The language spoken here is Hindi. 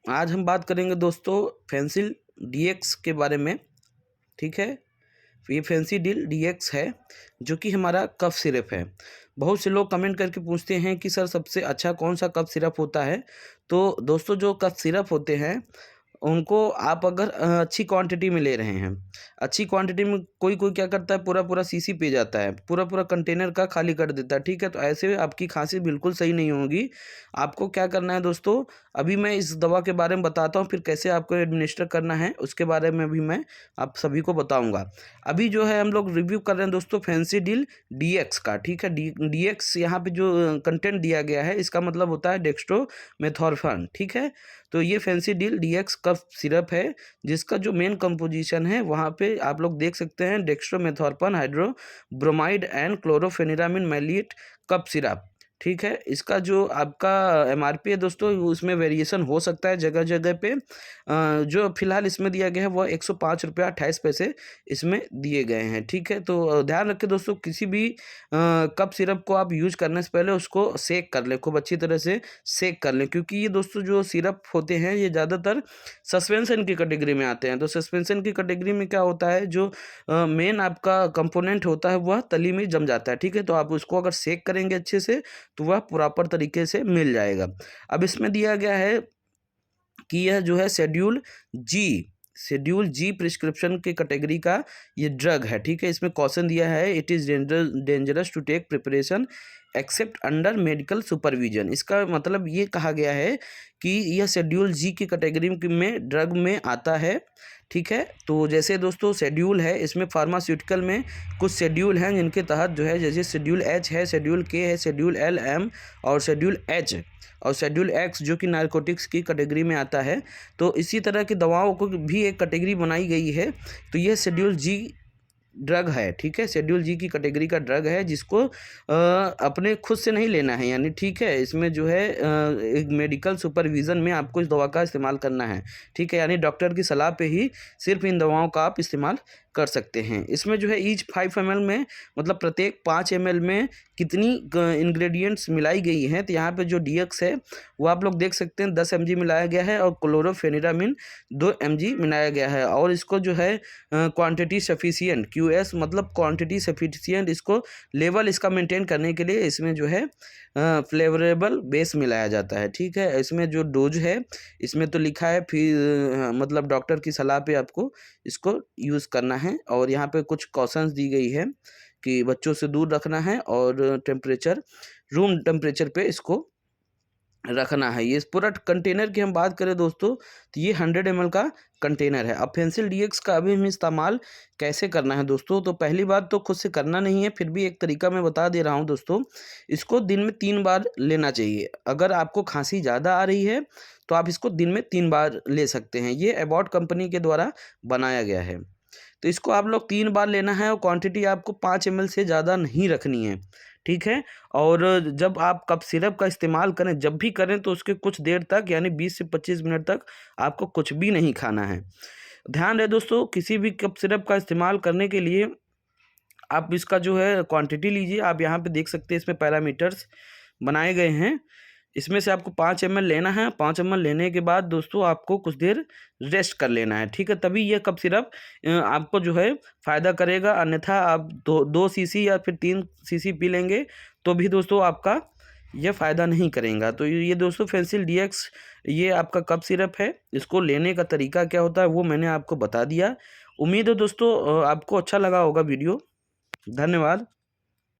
आज हम बात करेंगे दोस्तों फेंसिल डीएक्स के बारे में। ठीक है, ये फेंसिडिल डीएक्स है जो कि हमारा कफ सिरप है। बहुत से लोग कमेंट करके पूछते हैं कि सर सबसे अच्छा कौन सा कफ सिरप होता है। तो दोस्तों जो कफ सिरप होते हैं उनको आप अगर अच्छी क्वांटिटी में ले रहे हैं, अच्छी क्वांटिटी में कोई कोई क्या करता है पूरा पूरा शीशी पी जाता है, पूरा पूरा कंटेनर का खाली कर देता है। ठीक है, तो ऐसे आपकी खांसी बिल्कुल सही नहीं होगी। आपको क्या करना है दोस्तों, अभी मैं इस दवा के बारे में बताता हूँ, फिर कैसे आपको एडमिनिस्टर करना है उसके बारे में भी मैं आप सभी को बताऊँगा। अभी जो है हम लोग रिव्यू कर रहे हैं दोस्तों फेंसिडिल डीएक्स का। ठीक है, डीएक्स यहाँ पे जो कंटेंट दिया गया है इसका मतलब होता है डेक्स्ट्रोमेथोर्फन। ठीक है, तो ये फेंसिडिल डीएक्स कफ सिरप है जिसका जो मेन कंपोजिशन है वहाँ पे आप लोग देख सकते हैं, dextromethorphan hydrobromide and chlorpheniramine maleate cough syrup. ठीक है, इसका जो आपका एमआरपी है दोस्तों उसमें वेरिएशन हो सकता है जगह जगह पे। जो फिलहाल इसमें दिया गया है वह 105 रुपया 28 पैसे इसमें दिए गए हैं। ठीक है, तो ध्यान रखें दोस्तों, किसी भी कप सिरप को आप यूज करने से पहले उसको सेक कर लें, खूब अच्छी तरह से सेक कर लें, क्योंकि ये दोस्तों जो सिरप होते हैं ये ज़्यादातर सस्पेंशन की कैटेगरी में आते हैं। तो सस्पेंशन की कैटेगरी में क्या होता है, जो मेन आपका कंपोनेंट होता है वह तली में जम जाता है। ठीक है, तो आप उसको अगर सेक करेंगे अच्छे से तो वह प्रॉपर तरीके से मिल जाएगा। अब इसमें दिया गया है कि यह जो है शेड्यूल जी प्रिस्क्रिप्शन के कैटेगरी का ये ड्रग है। ठीक है, इसमें कॉशन दिया है it is dangerous to take preparation except under medical supervision. इसका मतलब ये कहा गया है कि यह शेड्यूल जी की कैटेगरी में ड्रग में आता है। ठीक है, तो जैसे दोस्तों शेड्यूल है, इसमें फार्मास्यूटिकल में कुछ शेड्यूल हैं जिनके तहत जो है, जैसे शेड्यूल एच है, शेड्यूल के है, शेड्यूल एल एम और शेड्यूल एच और शेड्यूल एक्स जो कि नारकोटिक्स की कैटेगरी में आता है। तो इसी तरह की दवाओं को भी एक कैटेगरी बनाई गई है। तो यह शेड्यूल जी ड्रग है। ठीक है, शेड्यूल जी की कैटेगरी का ड्रग है जिसको अपने खुद से नहीं लेना है, यानी ठीक है, इसमें जो है एक मेडिकल सुपरविज़न में आपको इस दवा का इस्तेमाल करना है। ठीक है, यानी डॉक्टर की सलाह पे ही सिर्फ इन दवाओं का आप इस्तेमाल कर सकते हैं। इसमें जो है ईच 5 ml में, मतलब प्रत्येक 5 ml में कितनी इंग्रेडिएंट्स मिलाई गई हैं, तो यहाँ पे जो डीएक्स है वो आप लोग देख सकते हैं 10 mg मिलाया गया है और क्लोरोफेनिरामिन 2 mg मिलाया गया है। और इसको जो है क्वांटिटी सफिशिएंट क्यूएस मतलब क्वांटिटी सफिशिएंट, इसको लेवल इसका मेंटेन करने के लिए इसमें जो है फ्लेवरेबल बेस मिलाया जाता है। ठीक है, इसमें जो डोज है इसमें तो लिखा है, फिर मतलब डॉक्टर की सलाह पे आपको इसको यूज़ करना है। और यहाँ पे कुछ कॉशंस दी गई है कि बच्चों से दूर रखना है और रूम टेम्परेचर पे इसको रखना है। ये पूरा कंटेनर की हम बात करें दोस्तों तो ये 100 ml का कंटेनर है। अब फेंसिल डीएक्स का अभी हम इस्तेमाल कैसे करना है दोस्तों, तो पहली बात तो खुद से करना नहीं है, फिर भी एक तरीका मैं बता दे रहा हूँ दोस्तों। इसको दिन में 3 बार लेना चाहिए। अगर आपको खांसी ज़्यादा आ रही है तो आप इसको दिन में 3 बार ले सकते हैं। ये एबॉट कंपनी के द्वारा बनाया गया है। तो इसको आप लोग 3 बार लेना है और क्वांटिटी आपको 5 ml से ज़्यादा नहीं रखनी है। ठीक है, और जब आप कफ सिरप का इस्तेमाल करें, जब भी करें तो उसके कुछ देर तक यानी 20 से 25 मिनट तक आपको कुछ भी नहीं खाना है। ध्यान रहे दोस्तों, किसी भी कफ सिरप का इस्तेमाल करने के लिए आप इसका जो है क्वांटिटी लीजिए। आप यहाँ पे देख सकते हैं इसमें पैरामीटर्स बनाए गए हैं। इसमें से आपको 5 ml लेना है। 5 ml लेने के बाद दोस्तों आपको कुछ देर रेस्ट कर लेना है। ठीक है, तभी यह कफ सिरप आपको जो है फ़ायदा करेगा। अन्यथा आप दो सीसी या फिर 3 सीसी पी लेंगे तो भी दोस्तों आपका यह फ़ायदा नहीं करेगा। तो ये दोस्तों फेंसिल डीएक्स ये आपका कफ सिरप है। इसको लेने का तरीका क्या होता है वो मैंने आपको बता दिया। उम्मीद है दोस्तों आपको अच्छा लगा होगा वीडियो। धन्यवाद।